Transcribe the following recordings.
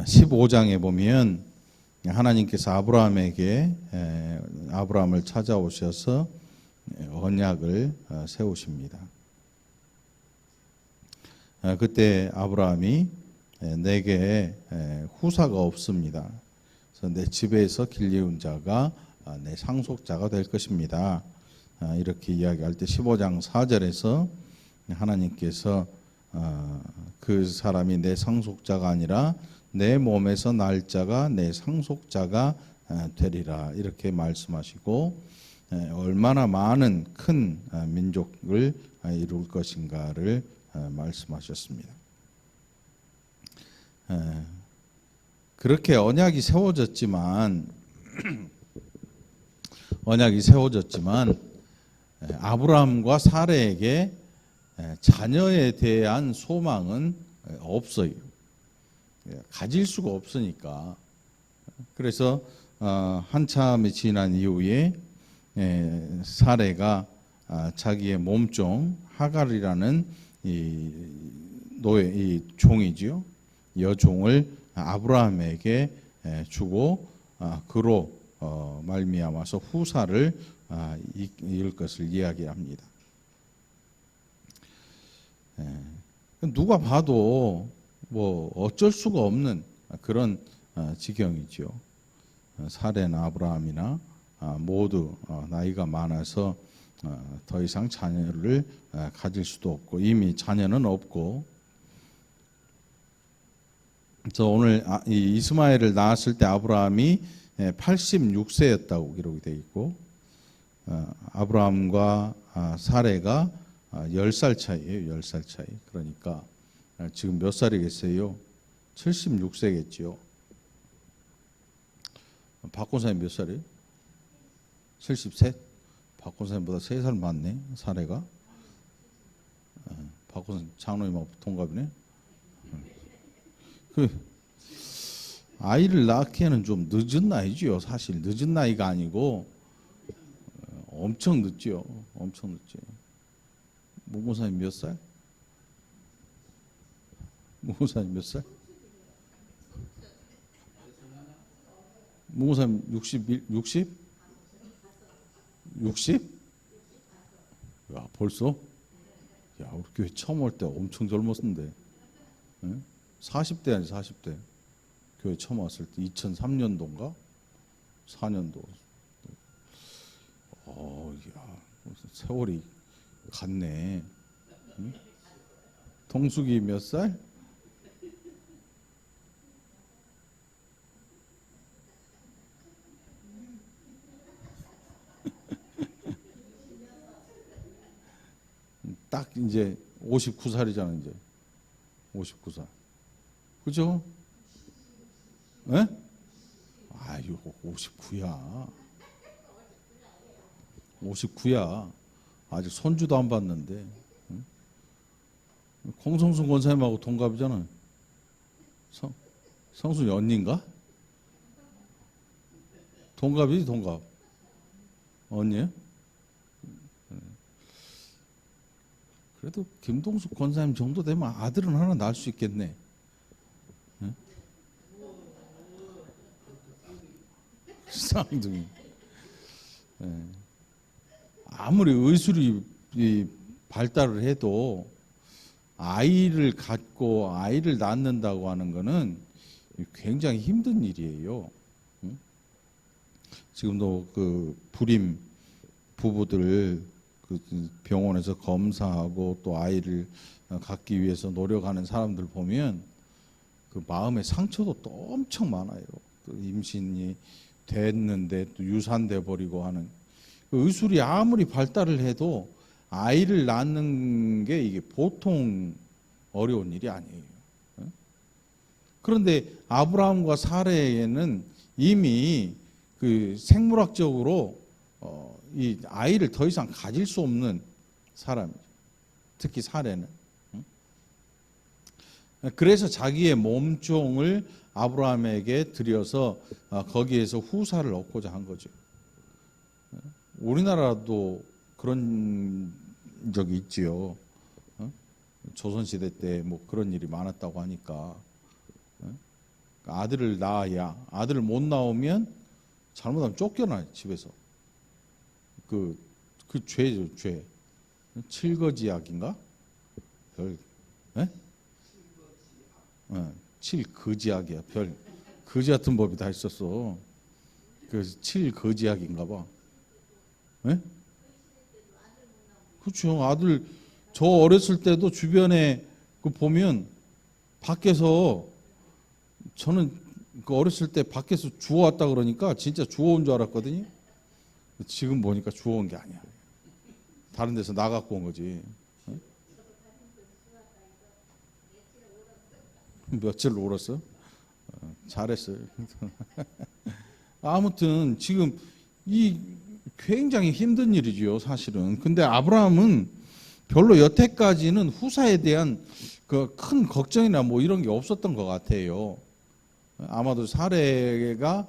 15장에 보면 하나님께서 아브라함을 찾아오셔서 언약을 세우십니다. 그때 아브라함이 내게 후사가 없습니다. 그래서 내 집에서 길리운 자가 내 상속자가 될 것입니다. 이렇게 이야기할 때 15장 4절에서 하나님께서 그 사람이 내 상속자가 아니라 내 몸에서 날 자가 내 상속자가 되리라 이렇게 말씀하시고 얼마나 많은 큰 민족을 이룰 것인가를 말씀하셨습니다. 그렇게 언약이 세워졌지만 아브라함과 사레에게 자녀에 대한 소망은 없어요. 가질 수가 없으니까. 그래서 한참이 지난 이후에 사레가 자기의 몸종 하갈이라는 이 종이지요. 여종을 아브라함에게 주고 그로 말미암아서 후사를 이을 것을 이야기합니다. 누가 봐도 뭐 어쩔 수가 없는 그런 지경이죠. 사레나 아브라함이나 모두 나이가 많아서 더 이상 자녀를 가질 수도 없고 이미 자녀는 없고, 그래서 오늘 이 이스마엘을 낳았을 때 아브라함이 86세였다고 기록이 되어 있고 아브라함과 사레가 10살 차이예요. 10살 차이. 그러니까 지금 몇 살이겠어요? 76세겠지요. 박권사님 몇 살이에요? 70세? 박권사님보다 3살 많네, 사례가. 박권사님 장로님하고 동갑이네. 아이를 낳기에는 좀 늦은 나이지요. 사실 늦은 나이가 아니고 엄청 늦죠. 엄청 늦죠. 무고사님 몇 살? 무고사님 몇 살? 무고사님 60? 60? 야, 벌써? 야, 우리 교회 처음 올 때 엄청 젊었는데. 40대 아니 40대. 교회 처음 왔을 때 2003년도인가? 4년도. 야, 세월이 갔네. 응? 동숙이 몇 살? 딱 이제 59살이잖아, 이제. 59살. 그죠? 예? 아유, 59야. 59야. 아직 손주도 안 봤는데. 응? 공성순 권사님하고 동갑이잖아. 성순이 언니인가? 동갑이지, 동갑. 언니야? 그래도 김동숙 권사님 정도 되면 아들은 하나 낳을 수 있겠네. 응? 쌍둥이. 아무리 의술이 발달을 해도 아이를 갖고 아이를 낳는다고 하는 거는 굉장히 힘든 일이에요. 응? 지금도 그 불임 부부들 그 병원에서 검사하고 또 아이를 갖기 위해서 노력하는 사람들 보면 그 마음의 상처도 또 엄청 많아요. 그 임신이 됐는데 또 유산돼 버리고 하는. 그 의술이 아무리 발달을 해도 아이를 낳는 게 이게 보통 어려운 일이 아니에요. 그런데 아브라함과 사레에는 이미 그 생물학적으로 이 아이를 더 이상 가질 수 없는 사람이죠. 특히 사레는. 그래서 자기의 몸종을 아브라함에게 드려서 거기에서 후사를 얻고자 한 거죠. 우리나라도 그런 적이 있지요. 조선시대 때 뭐 그런 일이 많았다고 하니까. 아들을 낳아야, 아들을 못 낳으면 잘못하면 쫓겨나요, 집에서. 그 죄죠, 죄. 칠거지약인가? 예? 칠거지약이야. 별 거지 같은 법이 다 있었어. 그 칠거지약인가 봐. 예? 그렇죠. 아들 저 어렸을 때도 주변에 그 보면 밖에서 저는 그 어렸을 때 밖에서 주워왔다 그러니까 진짜 주워온 줄 알았거든요. 지금 보니까 주워온 게 아니야. 다른 데서 나갖고 온 거지. 어? 며칠 울었어? 잘했어요. 아무튼 지금 이 굉장히 힘든 일이죠, 사실은. 근데 아브라함은 별로 여태까지는 후사에 대한 그 큰 걱정이나 뭐 이런 게 없었던 것 같아요. 아마도 사레가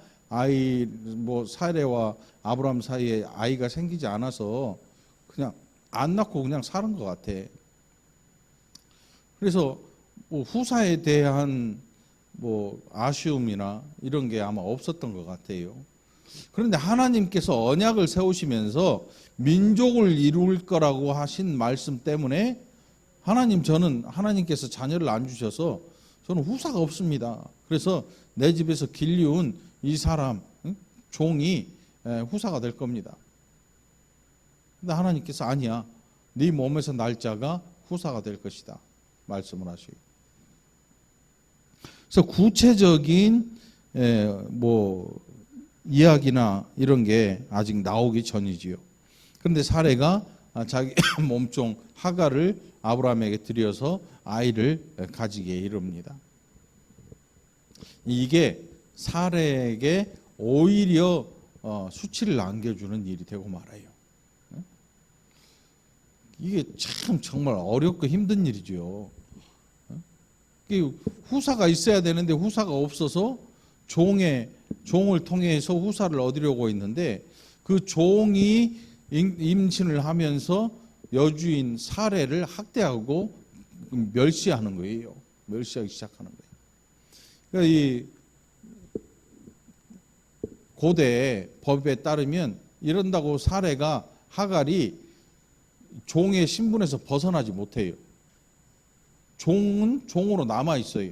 사레와 아브라함 사이에 아이가 생기지 않아서 그냥 안 낳고 그냥 사는 것 같아. 그래서 뭐 후사에 대한 뭐 아쉬움이나 이런 게 아마 없었던 것 같아요. 그런데 하나님께서 언약을 세우시면서 민족을 이룰 거라고 하신 말씀 때문에 저는 하나님께서 자녀를 안 주셔서 저는 후사가 없습니다. 그래서 내 집에서 길리운 이 사람, 종이 후사가 될 겁니다. 근데 하나님께서 아니야. 네 몸에서 날 자가 후사가 될 것이다. 말씀을 하시고. 그래서 구체적인 이야기나 이런 게 아직 나오기 전이지요. 그런데 사레가 자기 몸종 하갈을 아브라함에게 드려서 아이를 가지게 이릅니다. 이게 사레에게 오히려 수치를 안겨주는 일이 되고 말아요. 이게 참 정말 어렵고 힘든 일이죠. 후사가 있어야 되는데 후사가 없어서 종을 통해서 후사를 얻으려고 했는데 그 종이 임신을 하면서 여주인 사레를 학대하고 멸시하는 거예요. 멸시하기 시작하는 거예요. 그러니까 이 고대 법에 따르면 이런다고 사레가 하갈이 종의 신분에서 벗어나지 못해요. 종은 종으로 남아 있어요.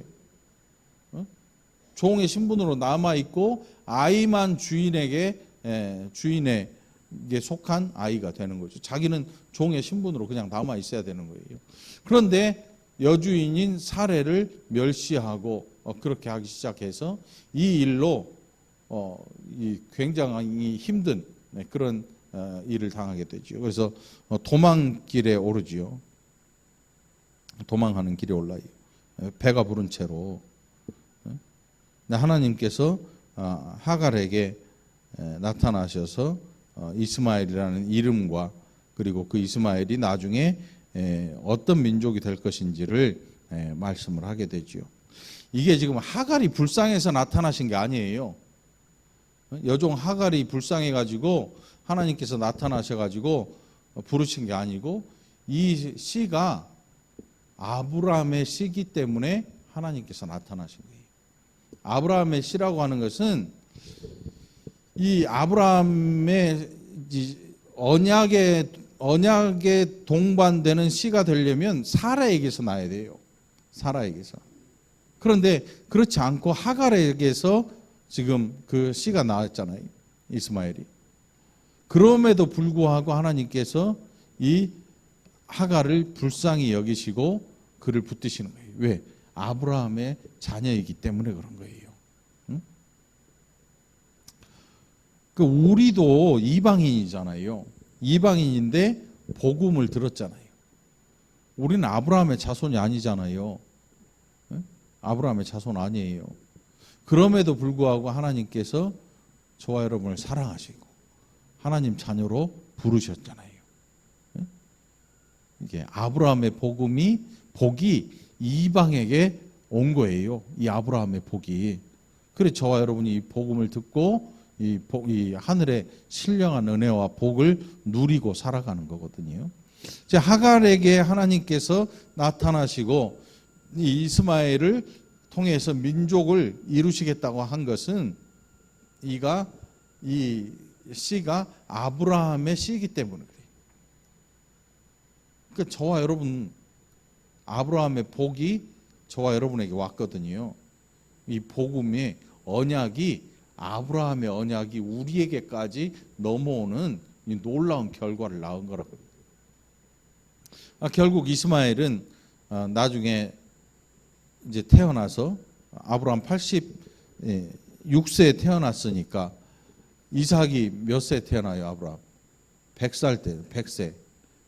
종의 신분으로 남아 있고 아이만 주인에게 속한 아이가 되는 거죠. 자기는 종의 신분으로 그냥 남아 있어야 되는 거예요. 그런데 여주인인 사레를 멸시하고 그렇게 하기 시작해서 이 일로 굉장히 힘든 그런 일을 당하게 되죠. 그래서 도망길에 오르지요. 도망하는 길에 올라요. 배가 부른 채로. 하나님께서 하갈에게 나타나셔서 이스마엘이라는 이름과 그리고 그 이스마엘이 나중에 어떤 민족이 될 것인지를 말씀을 하게 되죠. 이게 지금 하갈이 불쌍해서 나타나신 게 아니에요. 여종 하갈이 불쌍해가지고 하나님께서 나타나셔가지고 부르신 게 아니고 이 씨가 아브라함의 씨기 때문에 하나님께서 나타나신 거예요. 아브라함의 씨라고 하는 것은 이 아브라함의 언약에 동반되는 씨가 되려면 사라에게서 나야 돼요. 사라에게서. 그런데 그렇지 않고 하갈에게서 지금 그 씨가 나왔잖아요. 이스마엘이. 그럼에도 불구하고 하나님께서 이 하갈을 불쌍히 여기시고 그를 붙드시는 거예요. 왜? 아브라함의 자녀이기 때문에 그런 거예요. 응? 우리도 이방인이잖아요. 이방인인데 복음을 들었잖아요. 우리는 아브라함의 자손이 아니잖아요. 응? 아브라함의 자손 아니에요. 그럼에도 불구하고 하나님께서 저와 여러분을 사랑하시고 하나님 자녀로 부르셨잖아요. 이게 아브라함의 복이 이방에게 온 거예요. 이 아브라함의 복이. 그래서 저와 여러분이 이 복음을 듣고 이 하늘의 신령한 은혜와 복을 누리고 살아가는 거거든요. 이제 하갈에게 하나님께서 나타나시고 이 이스마엘을 통해서 민족을 이루시겠다고 한 것은 이 씨가 아브라함의 씨이기 때문에 그래요. 그러니까 저와 여러분, 아브라함의 복이 저와 여러분에게 왔거든요. 이 복음의 언약이, 아브라함의 언약이 우리에게까지 넘어오는 이 놀라운 결과를 낳은 거라고. 결국 이스마엘은 나중에 이제 태어나서, 아브라함 86세에 태어났으니까 이삭이 몇 세에 태어나요? 아브라함 100살 때,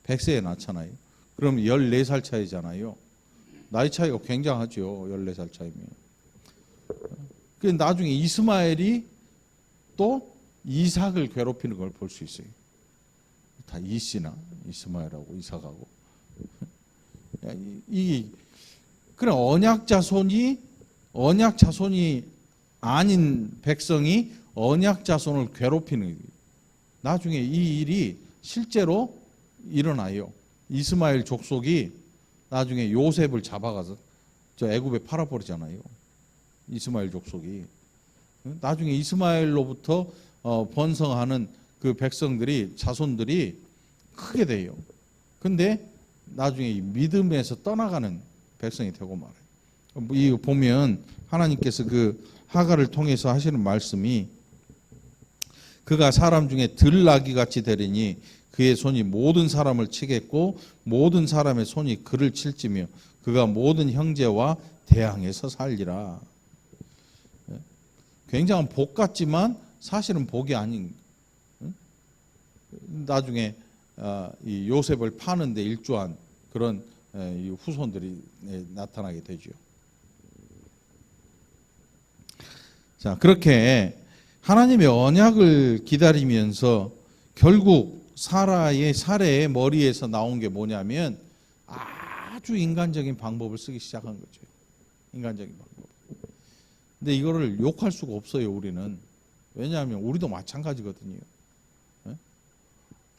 100세에 낳잖아요. 그럼 14살 차이잖아요. 나이 차이가 굉장하죠. 14살 차이면. 나중에 이스마엘이 또 이삭을 괴롭히는 걸 볼 수 있어요. 다 이씨나 이스마엘하고 이삭하고. 그런 언약 자손이 아닌 백성이 언약 자손을 괴롭히는 거예요. 나중에 이 일이 실제로 일어나요. 이스마엘 족속이 나중에 요셉을 잡아가서 저 애굽에 팔아버리잖아요. 이스마엘 족속이. 나중에 이스마엘로부터 번성하는 그 백성들이, 자손들이 크게 돼요. 근데 나중에 이 믿음에서 떠나가는 백성이 되고 말아요. 이 보면 하나님께서 그 하갈을 통해서 하시는 말씀이, 그가 사람 중에 들나귀 같이 되리니 그의 손이 모든 사람을 치겠고 모든 사람의 손이 그를 칠지며 그가 모든 형제와 대항해서 살리라. 굉장한 복 같지만 사실은 복이 아닌. 나중에 이 요셉을 파는데 일조한 그런 후손들이 나타나게 되죠. 자, 그렇게 하나님의 언약을 기다리면서 결국 사라의 사례의 머리에서 나온 게 뭐냐면 아주 인간적인 방법을 쓰기 시작한 거죠. 인간적인 방법. 근데 이거를 욕할 수가 없어요, 우리는. 왜냐하면 우리도 마찬가지거든요.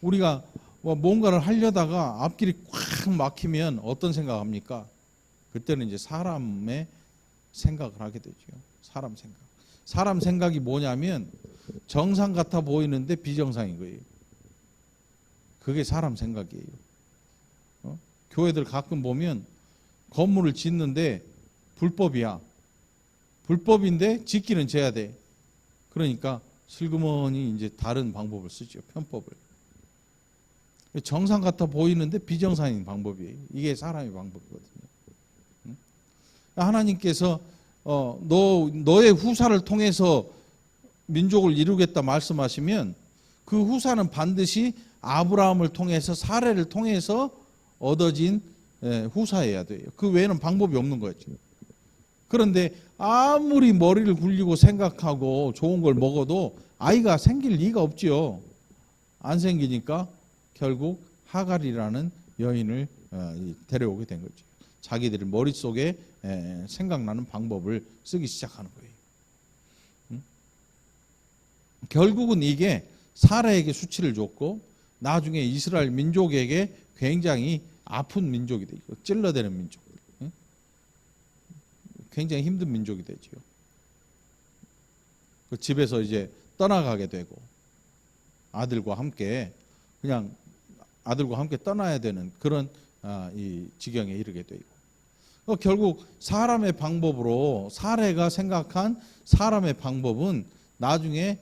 우리가 뭔가를 하려다가 앞길이 꽉 막히면 어떤 생각합니까? 그때는 이제 사람의 생각을 하게 되죠. 사람 생각. 사람 생각이 뭐냐면 정상 같아 보이는데 비정상인 거예요. 그게 사람 생각이에요. 교회들 가끔 보면 건물을 짓는데 불법이야. 불법인데 짓기는 져야 돼. 그러니까 슬그머니 이제 다른 방법을 쓰죠. 편법을. 정상 같아 보이는데 비정상인 방법이에요. 이게 사람의 방법이거든요. 하나님께서 너의 후사를 통해서 민족을 이루겠다 말씀하시면 그 후사는 반드시 아브라함을 통해서, 사례를 통해서 얻어진 후사여야 돼요. 그 외에는 방법이 없는 거죠. 그런데 아무리 머리를 굴리고 생각하고 좋은 걸 먹어도 아이가 생길 리가 없죠. 안 생기니까 결국 하갈이라는 여인을 데려오게 된 거죠. 자기들 머릿속에 생각나는 방법을 쓰기 시작하는 거예요. 결국은 이게 사라에게 수치를 줬고 나중에 이스라엘 민족에게 굉장히 아픈 민족이 되죠. 찔러대는 민족. 굉장히 힘든 민족이 되죠. 그 집에서 이제 떠나가게 되고 아들과 함께 떠나야 되는 그런 이 지경에 이르게 되고, 결국 사람의 방법으로, 사례가 생각한 사람의 방법은 나중에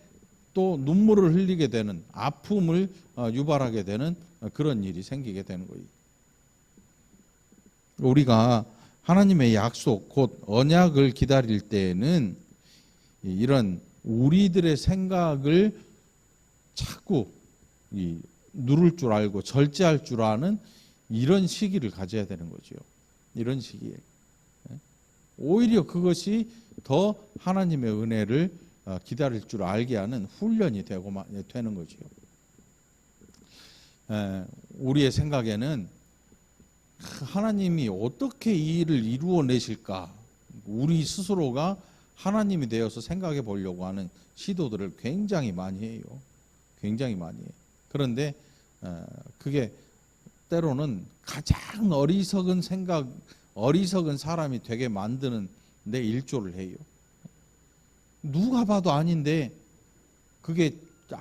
또 눈물을 흘리게 되는, 아픔을 유발하게 되는 그런 일이 생기게 되는 거예요. 우리가 하나님의 약속, 곧 언약을 기다릴 때에는 이런 우리들의 생각을 자꾸 누를 줄 알고 절제할 줄 아는 이런 시기를 가져야 되는 거죠. 이런 시기에. 오히려 그것이 더 하나님의 은혜를 기다릴 줄 알게 하는 훈련이 되는 거죠. 우리의 생각에는 하나님이 어떻게 이 일을 이루어내실까, 우리 스스로가 하나님이 되어서 생각해 보려고 하는 시도들을 굉장히 많이 해요. 굉장히 많이 해요. 그런데 그게 때로는 가장 어리석은 사람이 되게 만드는 내 일조를 해요. 누가 봐도 아닌데 그게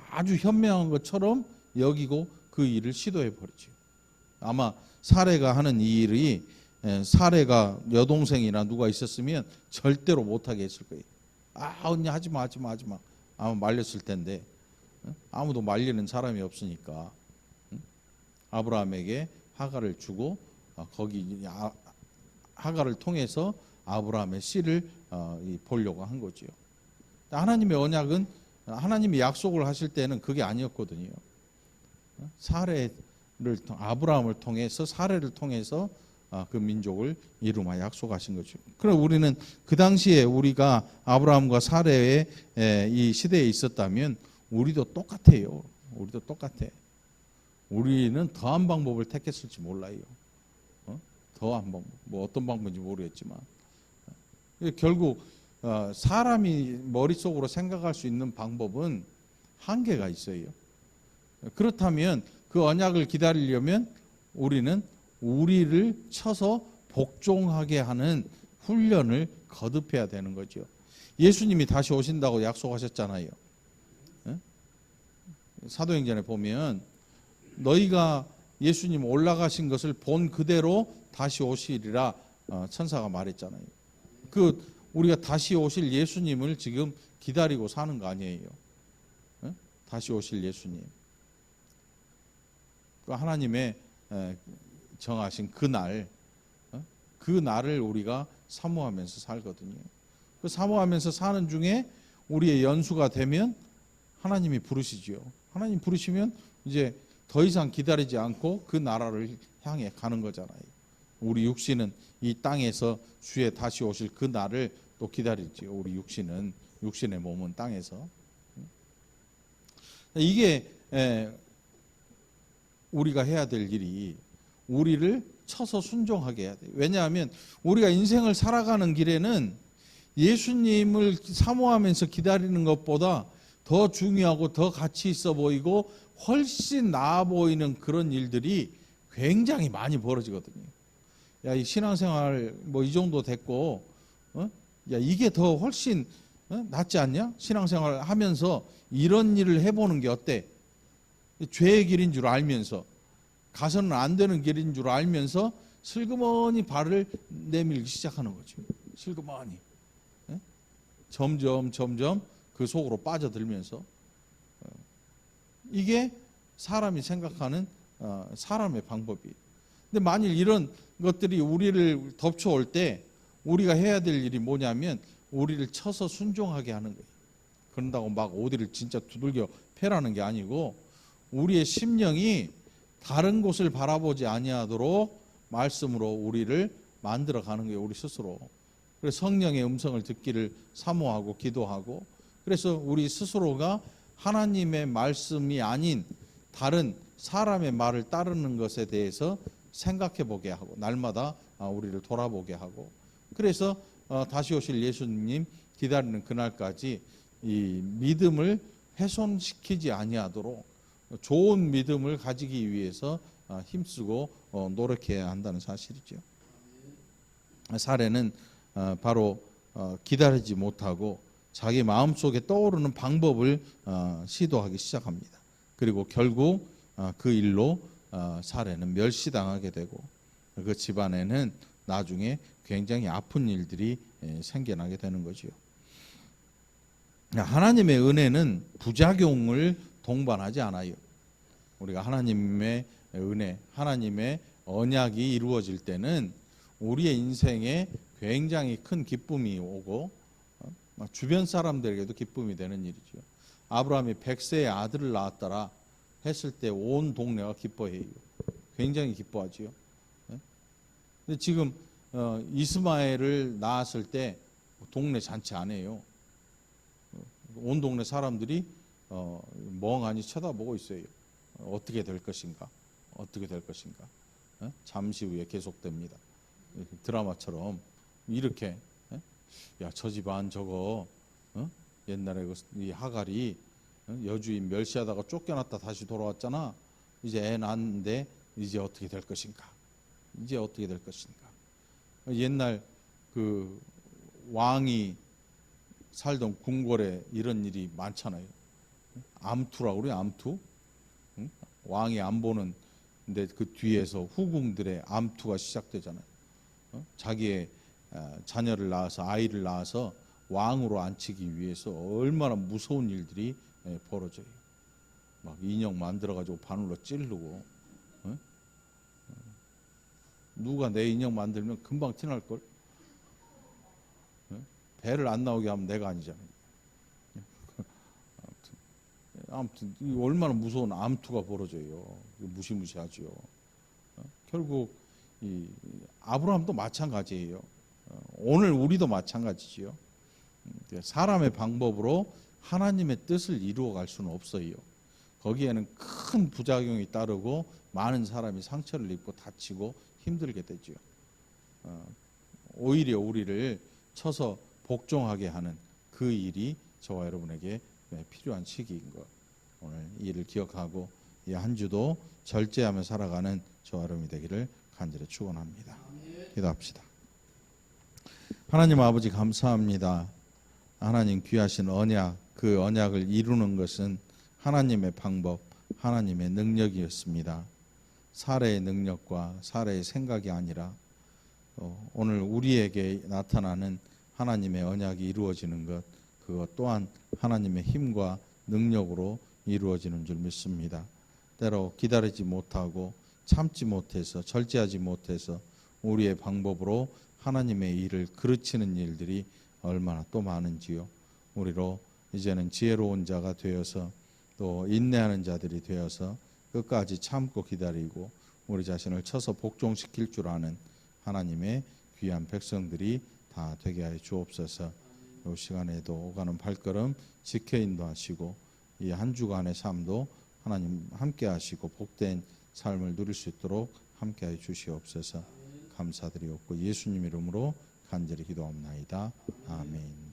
아주 현명한 것처럼 여기고 그 일을 시도해 버리죠. 아마 사례가 하는 이 일이 사례가 여동생이나 누가 있었으면 절대로 못하게 했을 거예요. 언니 하지마 하지마 하지마 아마 말렸을 텐데 아무도 말리는 사람이 없으니까 아브라함에게 하갈을 주고 거기 하갈을 통해서 아브라함의 씨를 보려고 한 거지요. 하나님의 언약은 하나님이 약속을 하실 때는 그게 아니었거든요. 사례를 아브라함을 통해서 사례를 통해서 그 민족을 이루마 약속하신 거죠. 그럼 우리는 그 당시에 우리가 아브라함과 사례의 이 시대에 있었다면 우리도 똑같아요. 우리도 똑같아. 우리는 더한 방법을 택했을지 몰라요. 더한 방법, 뭐 어떤 방법인지 모르겠지만 결국 사람이 머릿속으로 생각할 수 있는 방법은 한계가 있어요. 그렇다면 그 언약을 기다리려면 우리는 우리를 쳐서 복종하게 하는 훈련을 거듭해야 되는 거죠. 예수님이 다시 오신다고 약속하셨잖아요. 사도행전에 보면 너희가 예수님 올라가신 것을 본 그대로 다시 오시리라 천사가 말했잖아요. 우리가 다시 오실 예수님을 지금 기다리고 사는 거 아니에요. 다시 오실 예수님. 하나님의 정하신 그 날을 우리가 사모하면서 살거든요. 그 사모하면서 사는 중에 우리의 연수가 되면 하나님이 부르시지요. 하나님 부르시면 이제 더 이상 기다리지 않고 그 나라를 향해 가는 거잖아요. 우리 육신은 이 땅에서 주의 다시 오실 그 날을 또 기다리지요. 우리 육신의 몸은 땅에서. 이게 우리가 해야 될 일이 우리를 쳐서 순종하게 해야 돼요. 왜냐하면 우리가 인생을 살아가는 길에는 예수님을 사모하면서 기다리는 것보다 더 중요하고 더 가치 있어 보이고 훨씬 나아 보이는 그런 일들이 굉장히 많이 벌어지거든요. 야, 이 신앙생활 뭐 이 정도 됐고, 야, 이게 더 훨씬 낫지 않냐? 신앙생활 하면서 이런 일을 해보는 게 어때? 죄의 길인 줄 알면서, 가서는 안 되는 길인 줄 알면서 슬그머니 발을 내밀기 시작하는 거죠. 슬그머니. 점점 그 속으로 빠져들면서 이게 사람이 생각하는 사람의 방법이에요. 근데 만일 이런 것들이 우리를 덮쳐올 때 우리가 해야 될 일이 뭐냐면 우리를 쳐서 순종하게 하는 거예요. 그런다고 막 어디를 진짜 두들겨 패라는 게 아니고 우리의 심령이 다른 곳을 바라보지 아니하도록 말씀으로 우리를 만들어가는 거예요. 우리 스스로. 그래서 성령의 음성을 듣기를 사모하고 기도하고 그래서 우리 스스로가 하나님의 말씀이 아닌 다른 사람의 말을 따르는 것에 대해서 생각해 보게 하고 날마다 우리를 돌아보게 하고 그래서 다시 오실 예수님 기다리는 그날까지 이 믿음을 훼손시키지 아니하도록 좋은 믿음을 가지기 위해서 힘쓰고 노력해야 한다는 사실이죠. 사례는 바로 기다리지 못하고 자기 마음속에 떠오르는 방법을 시도하기 시작합니다. 그리고 결국 그 일로 사례는 멸시당하게 되고 그 집안에는 나중에 굉장히 아픈 일들이 생겨나게 되는 거지요. 하나님의 은혜는 부작용을 동반하지 않아요. 우리가 하나님의 은혜, 하나님의 언약이 이루어질 때는 우리의 인생에 굉장히 큰 기쁨이 오고 주변 사람들에게도 기쁨이 되는 일이죠. 아브라함이 100세의 아들을 낳았더라 했을 때 온 동네가 기뻐해요. 굉장히 기뻐하지요. 근데 지금 이스마엘을 낳았을 때 동네 잔치 안 해요. 온 동네 사람들이 멍하니 쳐다보고 있어요. 어떻게 될 것인가? 어떻게 될 것인가? 잠시 후에 계속됩니다. 드라마처럼 이렇게 야, 저 집안 저거 옛날에 이 하갈이 여주인 멸시하다가 쫓겨났다 다시 돌아왔잖아. 이제 애 낳았는데 이제 어떻게 될 것인가? 이제 어떻게 될 것인가? 옛날 그 왕이 살던 궁궐에 이런 일이 많잖아요. 암투라고 그래요. 암투. 응? 왕이 안 보는 근데 그 뒤에서 후궁들의 암투가 시작되잖아요. 자기의 자녀를 낳아서 아이를 낳아서 왕으로 앉히기 위해서 얼마나 무서운 일들이 벌어져요. 막 인형 만들어 가지고 바늘로 찌르고, 누가 내 인형 만들면 금방 티날 걸. 배를 안 나오게 하면 내가 아니잖아요. 아무튼 얼마나 무서운 암투가 벌어져요. 무시무시하죠. 결국 이 아브라함도 마찬가지예요. 오늘 우리도 마찬가지지요. 사람의 방법으로 하나님의 뜻을 이루어 갈 수는 없어요. 거기에는 큰 부작용이 따르고 많은 사람이 상처를 입고 다치고 힘들게 되죠. 오히려 우리를 쳐서 복종하게 하는 그 일이 저와 여러분에게 필요한 시기인 것. 오늘 이 일을 기억하고 이 한 주도 절제하며 살아가는 저와 여러분이 되기를 간절히 축원합니다. 기도합시다. 하나님 아버지 감사합니다. 하나님 귀하신 언약, 그 언약을 이루는 것은 하나님의 방법, 하나님의 능력이었습니다. 사례의 능력과 사례의 생각이 아니라 오늘 우리에게 나타나는 하나님의 언약이 이루어지는 것, 그것 또한 하나님의 힘과 능력으로 이루어지는 줄 믿습니다. 때로 기다리지 못하고 참지 못해서 절제하지 못해서 우리의 방법으로 하나님의 일을 그르치는 일들이 얼마나 또 많은지요. 우리로 이제는 지혜로운 자가 되어서 또 인내하는 자들이 되어서 끝까지 참고 기다리고 우리 자신을 쳐서 복종시킬 줄 아는 하나님의 귀한 백성들이 다 되게 하여 주옵소서. 이 시간에도 오가는 발걸음 지켜 인도하시고 이 한 주간의 삶도 하나님 함께 하시고 복된 삶을 누릴 수 있도록 함께 하여 주시옵소서. 감사드리옵고 예수님 이름으로 간절히 기도합나이다. 아멘.